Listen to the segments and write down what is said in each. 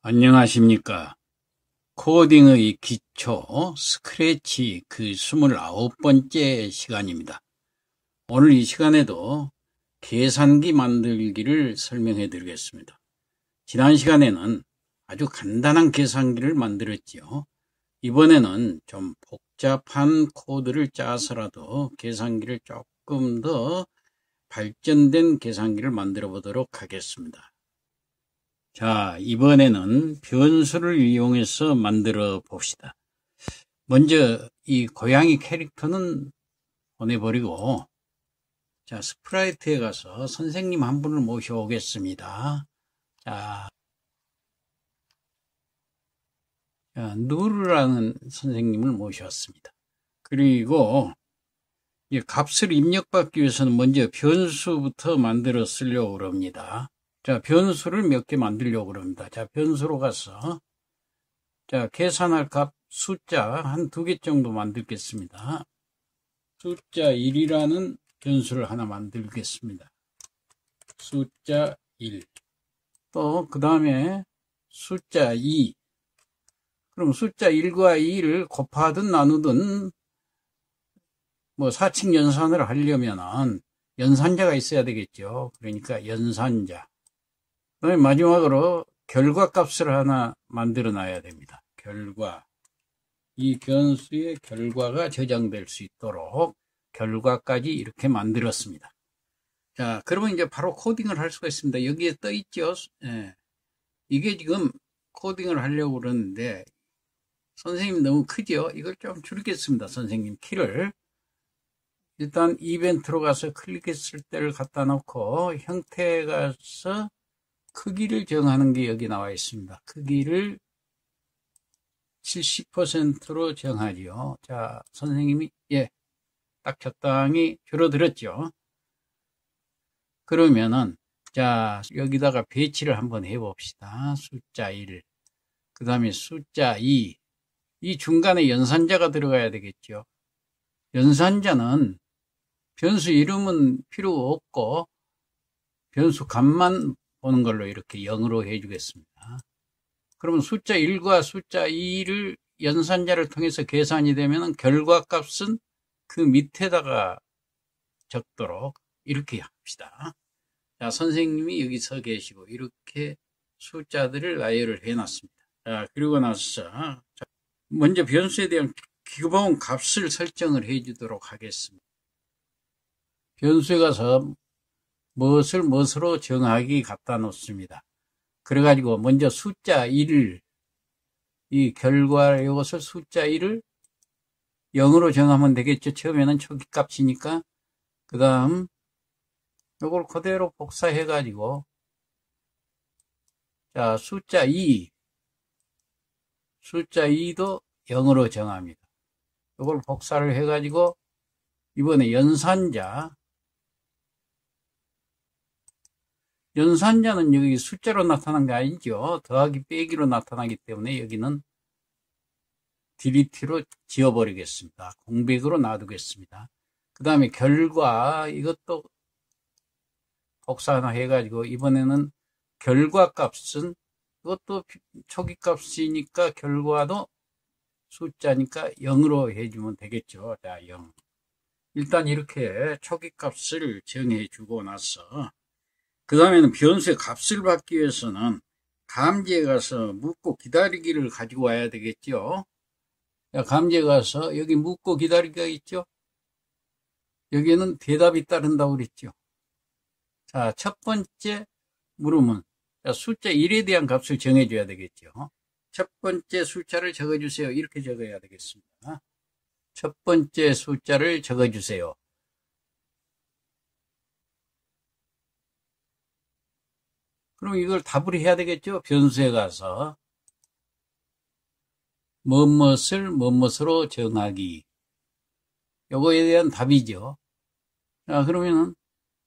안녕하십니까. 코딩의 기초 스크래치 그 29번째 시간입니다. 오늘 이 시간에도 계산기 만들기를 설명해 드리겠습니다. 지난 시간에는 아주 간단한 계산기를 만들었지요. 이번에는 좀 복잡한 코드를 짜서라도 계산기를 조금 더 발전된 계산기를 만들어 보도록 하겠습니다. 자, 이번에는 변수를 이용해서 만들어 봅시다. 먼저 이 고양이 캐릭터는 보내버리고, 자, 스프라이트에 가서 선생님 한 분을 모셔오겠습니다. 자, 누르라는 선생님을 모셨습니다. 그리고 이 값을 입력받기 위해서는 먼저 변수부터 만들어 쓰려고 그럽니다. 자, 변수를 몇 개 만들려고 그럽니다. 자, 변수로 가서, 자, 계산할 값 숫자 한 2개 정도 만들겠습니다. 숫자 1이라는 변수를 하나 만들겠습니다. 숫자 1. 또, 그 다음에 숫자 2. 그럼 숫자 1과 2를 곱하든 나누든, 뭐, 사칙 연산을 하려면은 연산자가 있어야 되겠죠. 그러니까 연산자. 그 다음에 마지막으로 결과값을 하나 만들어 놔야 됩니다. 결과. 이 변수의 결과가 저장될 수 있도록 결과까지 이렇게 만들었습니다. 자, 그러면 이제 바로 코딩을 할 수가 있습니다. 여기에 떠 있죠. 예. 이게 지금 코딩을 하려고 그러는데 선생님 너무 크죠. 이걸 좀 줄이겠습니다. 선생님 키를. 일단 이벤트로 가서 클릭했을 때를 갖다 놓고 형태에 가서 크기를 정하는 게 여기 나와 있습니다. 크기를 70%로 정하지요. 자, 선생님이, 딱 적당히 줄어들었죠. 그러면은, 자, 여기다가 배치를 한번 해봅시다. 숫자 1, 그 다음에 숫자 2, 이 중간에 연산자가 들어가야 되겠죠. 연산자는 변수 이름은 필요 없고, 변수 값만 보는 걸로 이렇게 0으로 해주겠습니다. 그러면 숫자 1과 숫자 2를 연산자를 통해서 계산이 되면 결과값은 그 밑에다가 적도록 이렇게 합시다. 자, 선생님이 여기 서 계시고 이렇게 숫자들을 나열을 해놨습니다. 자, 그리고 나서 먼저 변수에 대한 기본 값을 설정을 해주도록 하겠습니다. 변수에 가서 무엇으로 정하기 갖다 놓습니다. 그래가지고 먼저 숫자 1을, 이 결과 이것을 숫자 1을 0으로 정하면 되겠죠. 처음에는 초기 값이니까. 그 다음 이걸 그대로 복사해가지고, 자, 숫자 2도 0으로 정합니다. 이걸 복사를 해가지고 이번에 연산자는 여기 숫자로 나타난 게 아니죠. 더하기 빼기로 나타나기 때문에 여기는 딜리트로 지워버리겠습니다. 공백으로 놔두겠습니다. 그 다음에 결과, 이것도 복사 하나 해가지고 이번에는 결과값은 이것도 초기값이니까 결과도 숫자니까 0으로 해주면 되겠죠. 자, 0. 일단 이렇게 초기값을 정해주고 나서 그 다음에는 변수의 값을 받기 위해서는 감지에 가서 묻고 기다리기를 가지고 와야 되겠죠. 감지에 가서 여기 묻고 기다리기가 있죠. 여기에는 대답이 따른다고 그랬죠. 자, 첫 번째 물음은 숫자 1에 대한 값을 정해줘야 되겠죠. 첫 번째 숫자를 적어주세요. 이렇게 적어야 되겠습니다. 첫 번째 숫자를 적어주세요. 그럼 이걸 답을 해야 되겠죠. 변수에 가서 무엇으로 정하기. 요거에 대한 답이죠. 자, 그러면은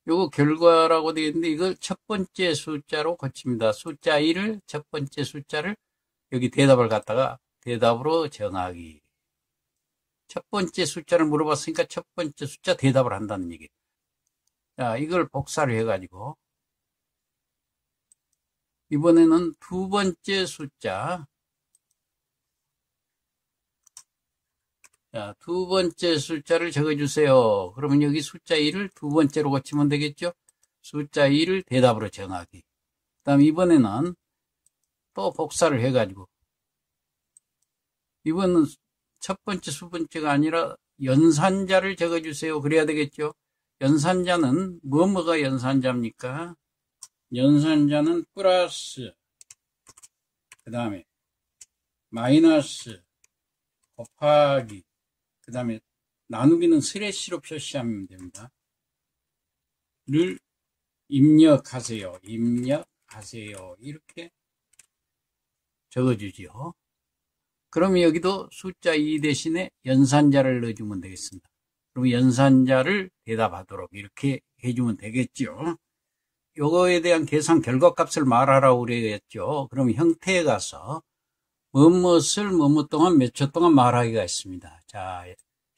요거 결과라고 되어 있는데 이걸 첫 번째 숫자로 고칩니다. 숫자 1을 첫 번째 숫자를 여기 대답을 갖다가 대답으로 정하기. 첫 번째 숫자를 물어봤으니까 첫 번째 숫자 대답을 한다는 얘기예요. 자, 이걸 복사를 해가지고 이번에는 두 번째 숫자. 자, 두 번째 숫자를 적어주세요. 그러면 여기 숫자 1을 두 번째로 고치면 되겠죠? 숫자 2를 대답으로 정하기. 그 다음 이번에는 또 복사를 해가지고, 이번은 첫 번째, 수 번째가 아니라 연산자를 적어주세요. 그래야 되겠죠? 연산자는 뭐가 연산자입니까? 연산자는 플러스, 그 다음에 마이너스, 곱하기, 그 다음에 나누기는 슬래시로 표시하면 됩니다. 를 입력하세요. 입력하세요. 이렇게 적어주죠. 그러면 여기도 숫자 2 대신에 연산자를 넣어주면 되겠습니다. 그럼 연산자를 대답하도록 이렇게 해주면 되겠죠. 요거에 대한 계산 결과값을 말하라고 그랬죠. 그럼 형태에 가서 무엇을 뭐뭐 동안 몇 초 동안 말하기가 있습니다. 자,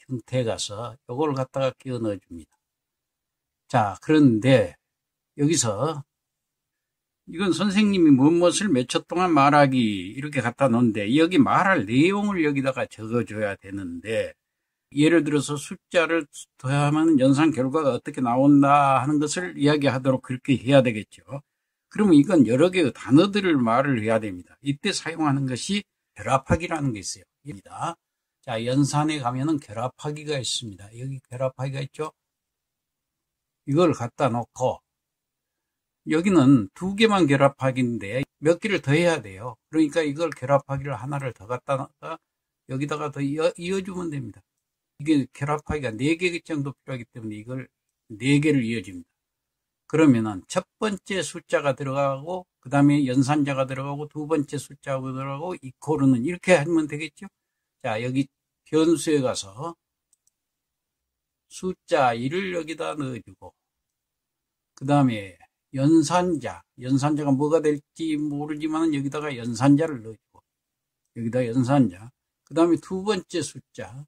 형태에 가서 요걸 갖다가 끼워 넣어줍니다. 자, 그런데 여기서 이건 선생님이 무엇을 몇 초 동안 말하기 이렇게 갖다 놓는데 여기 말할 내용을 여기다가 적어줘야 되는데 예를 들어서 숫자를 더하면 연산 결과가 어떻게 나온다 하는 것을 이야기하도록 그렇게 해야 되겠죠. 그러면 이건 여러 개의 단어들을 말을 해야 됩니다. 이때 사용하는 것이 결합하기라는 게 있어요. 자, 연산에 가면은 결합하기가 있습니다. 여기 결합하기가 있죠. 이걸 갖다 놓고 여기는 두 개만 결합하기인데 몇 개를 더 해야 돼요. 그러니까 이걸 결합하기를 하나를 더 갖다가 여기다가 더 이어주면 됩니다. 이게 결합하기가 4개 정도 필요하기 때문에 이걸 4개를 이어줍니다. 그러면은 첫 번째 숫자가 들어가고 그 다음에 연산자가 들어가고 두 번째 숫자가 들어가고 이코르는 이렇게 하면 되겠죠. 자, 여기 변수에 가서 숫자 1을 여기다 넣어주고 그 다음에 연산자가 뭐가 될지 모르지만 여기다가 연산자를 넣어주고 여기다 연산자 그 다음에 두 번째 숫자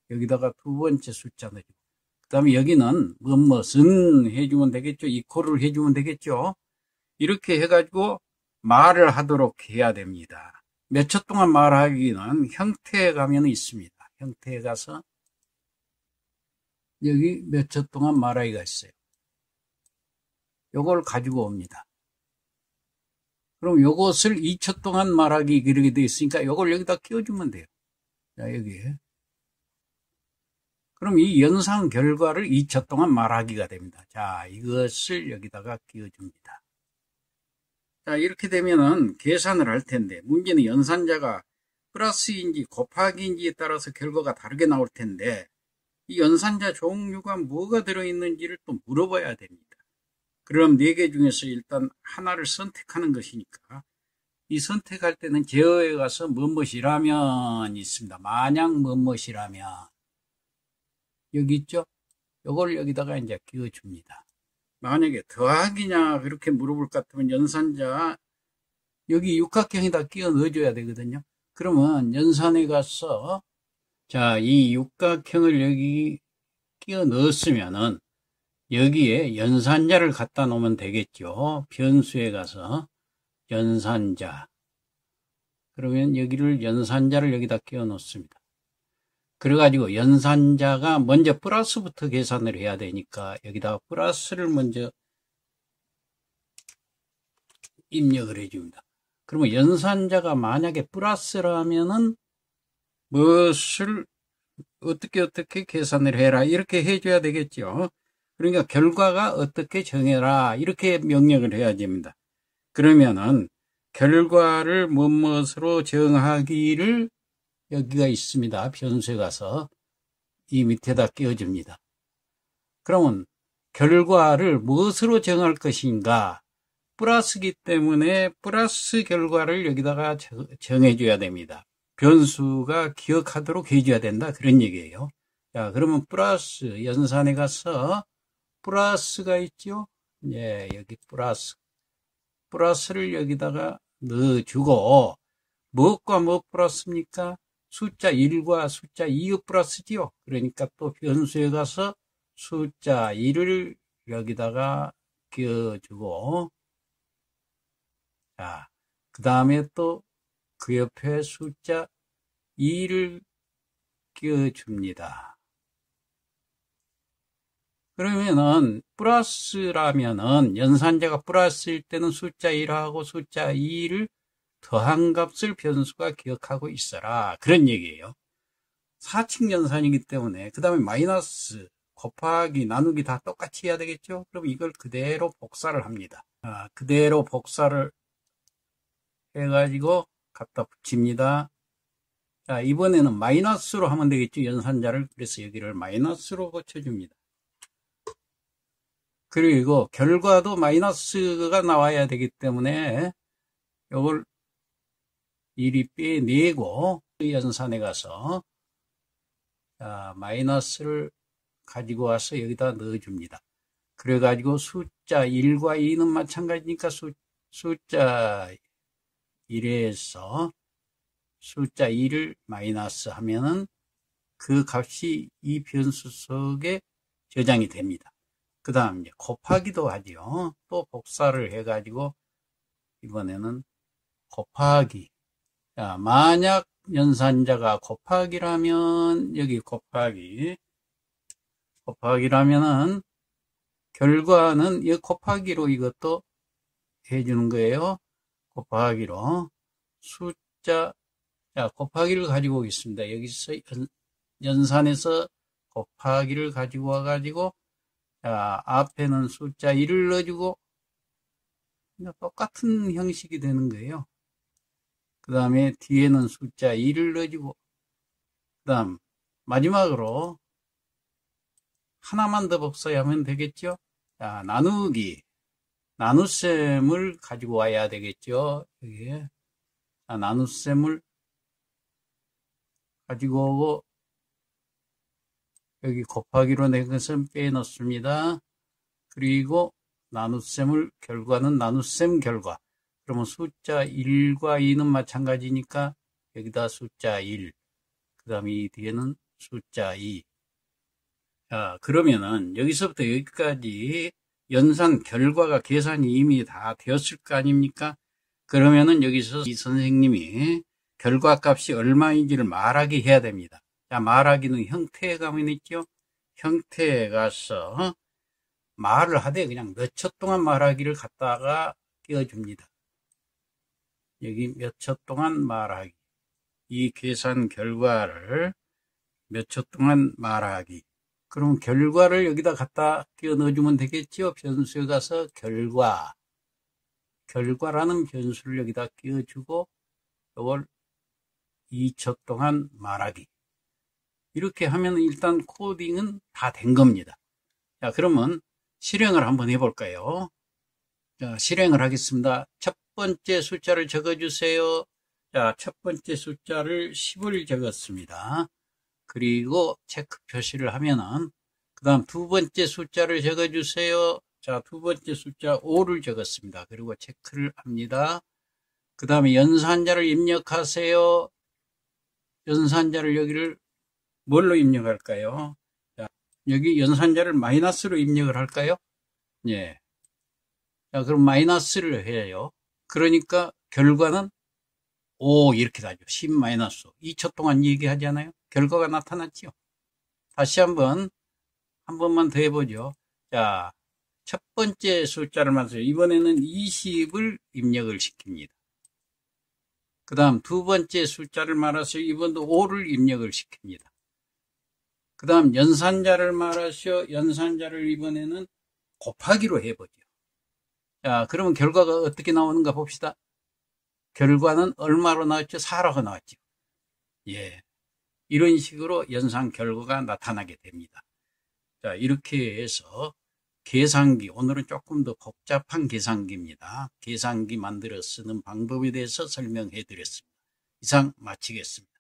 여기다가 두 번째 숫자 넣어주고 그 다음에 여기는 무엇은 해주면 되겠죠. 이코를 해주면 되겠죠. 이렇게 해가지고 말을 하도록 해야 됩니다. 몇 초 동안 말하기는 형태에 가면 있습니다. 형태에 가서 여기 몇 초 동안 말하기가 있어요. 요걸 가지고 옵니다. 그럼 요것을 2초 동안 말하기 그렇게 되어 있으니까 요걸 여기다 끼워주면 돼요. 자, 여기에. 그럼 이 연산 결과를 2초 동안 말하기가 됩니다. 자, 이것을 여기다가 끼워줍니다. 자, 이렇게 되면은 계산을 할 텐데, 문제는 연산자가 플러스인지 곱하기인지에 따라서 결과가 다르게 나올 텐데, 이 연산자 종류가 뭐가 들어있는지를 또 물어봐야 됩니다. 그럼 4개 중에서 일단 하나를 선택하는 것이니까, 이 선택할 때는 제어에 가서 무엇이라면 있습니다. 만약 무엇이라면. 여기 있죠? 요걸 여기다가 이제 끼워줍니다. 만약에 더하기냐 그렇게 물어볼 것 같으면 연산자 여기 육각형에다 끼워 넣어줘야 되거든요. 그러면 연산에 가서 자, 이 육각형을 여기 끼워 넣었으면은 여기에 연산자를 갖다 놓으면 되겠죠. 변수에 가서 연산자 그러면 여기를 연산자를 여기다 끼워 넣습니다. 그래가지고 연산자가 먼저 플러스부터 계산을 해야 되니까 여기다가 플러스를 먼저 입력을 해줍니다. 그러면 연산자가 만약에 플러스라면은 무엇을 어떻게 계산을 해라 이렇게 해줘야 되겠죠. 그러니까 결과가 어떻게 정해라 이렇게 명령을 해야 됩니다. 그러면은 결과를 무엇으로 정하기를 여기가 있습니다. 변수에 가서 이 밑에다 끼워줍니다. 그러면 결과를 무엇으로 정할 것인가? 플러스기 때문에 플러스 결과를 여기다가 정해줘야 됩니다. 변수가 기억하도록 해줘야 된다. 그런 얘기예요. 자, 그러면 플러스 연산에 가서 플러스가 있죠? 예, 여기 플러스를 여기다가 넣어주고 무엇과 무엇 플러스입니까? 숫자 1과 숫자 2의 플러스지요. 그러니까 또 변수에 가서 숫자 1을 여기다가 끼워주고 자, 그 다음에 또 그 옆에 숫자 2를 끼워줍니다. 그러면은 플러스라면은 연산자가 플러스일 때는 숫자 1하고 숫자 2를 더한 값을 변수가 기억하고 있어라. 그런 얘기예요. 4층 연산이기 때문에 그 다음에 마이너스, 곱하기, 나누기 다 똑같이 해야 되겠죠. 그럼 이걸 그대로 복사를 합니다. 그대로 복사를 해가지고 갖다 붙입니다. 자, 이번에는 마이너스로 하면 되겠죠. 연산자를. 그래서 여기를 마이너스로 고쳐줍니다. 그리고 결과도 마이너스가 나와야 되기 때문에 이걸 이리 빼내고 연산에 가서 마이너스를 가지고 와서 여기다 넣어줍니다. 그래가지고 숫자 1과 2는 마찬가지니까 숫자 1에서 숫자 2를 마이너스 하면은 그 값이 이 변수 속에 저장이 됩니다. 그 다음 이제 곱하기도 하죠. 또 복사를 해가지고 이번에는 곱하기. 자, 만약 연산자가 곱하기라면 여기 곱하기라면은 결과는 이 곱하기로 이것도 해주는 거예요. 곱하기로 숫자, 자, 곱하기를 가지고 오겠습니다. 여기서 연산에서 곱하기를 가지고 와가지고, 자, 앞에는 숫자 1을 넣어주고, 똑같은 형식이 되는 거예요. 그 다음에 뒤에는 숫자 2를 넣어주고, 그 다음, 마지막으로 하나만 더 복사하면 되겠죠? 자, 나누기. 나눗셈을 가지고 와야 되겠죠? 여기에. 나눗셈을 가지고 오고, 여기 곱하기로 낸 것은 빼놓습니다. 그리고 나눗셈을, 결과는 나눗셈 결과. 그러면 숫자 1과 2는 마찬가지니까 여기다 숫자 1. 그 다음에 이 뒤에는 숫자 2. 자, 그러면은 여기서부터 여기까지 연산 결과가 계산이 이미 다 되었을 거 아닙니까? 그러면은 여기서 이 선생님이 결과 값이 얼마인지를 말하기 해야 됩니다. 자, 말하기는 형태에 가면 있죠? 형태에 가서 말을 하되 그냥 몇 초 동안 말하기를 갖다가 띄워줍니다. 여기 몇 초 동안 말하기. 이 계산 결과를 몇 초 동안 말하기. 그럼 결과를 여기다 갖다 끼워 넣어주면 되겠죠? 변수에 가서 결과라는 변수를 여기다 끼워주고 이걸 2초 동안 말하기. 이렇게 하면 일단 코딩은 다 된 겁니다. 자, 그러면 실행을 한번 해볼까요? 자, 실행을 하겠습니다. 첫 번째 숫자를 적어주세요. 자, 첫 번째 숫자를 10을 적었습니다. 그리고 체크 표시를 하면은, 그 다음 두 번째 숫자를 적어주세요. 자, 두 번째 숫자 5를 적었습니다. 그리고 체크를 합니다. 그 다음에 연산자를 입력하세요. 연산자를 여기를 뭘로 입력할까요? 자, 여기 연산자를 마이너스로 입력을 할까요? 예. 자, 그럼 마이너스를 해요. 그러니까 결과는 5 이렇게 나죠. 10 마이너스 2초 동안 얘기하잖아요. 결과가 나타났죠. 다시 한 번만 더 해보죠. 자, 첫 번째 숫자를 말해서 이번에는 20을 입력을 시킵니다. 그 다음 두 번째 숫자를 말해서 이번도 5를 입력을 시킵니다. 그 다음 연산자를 말하셔. 연산자를 이번에는 곱하기로 해보죠. 자, 그러면 결과가 어떻게 나오는가 봅시다. 결과는 얼마로 나왔죠? 4라고 나왔죠. 예. 이런 식으로 연산 결과가 나타나게 됩니다. 자, 이렇게 해서 계산기, 오늘은 조금 더 복잡한 계산기입니다. 계산기 만들어 쓰는 방법에 대해서 설명해 드렸습니다. 이상 마치겠습니다.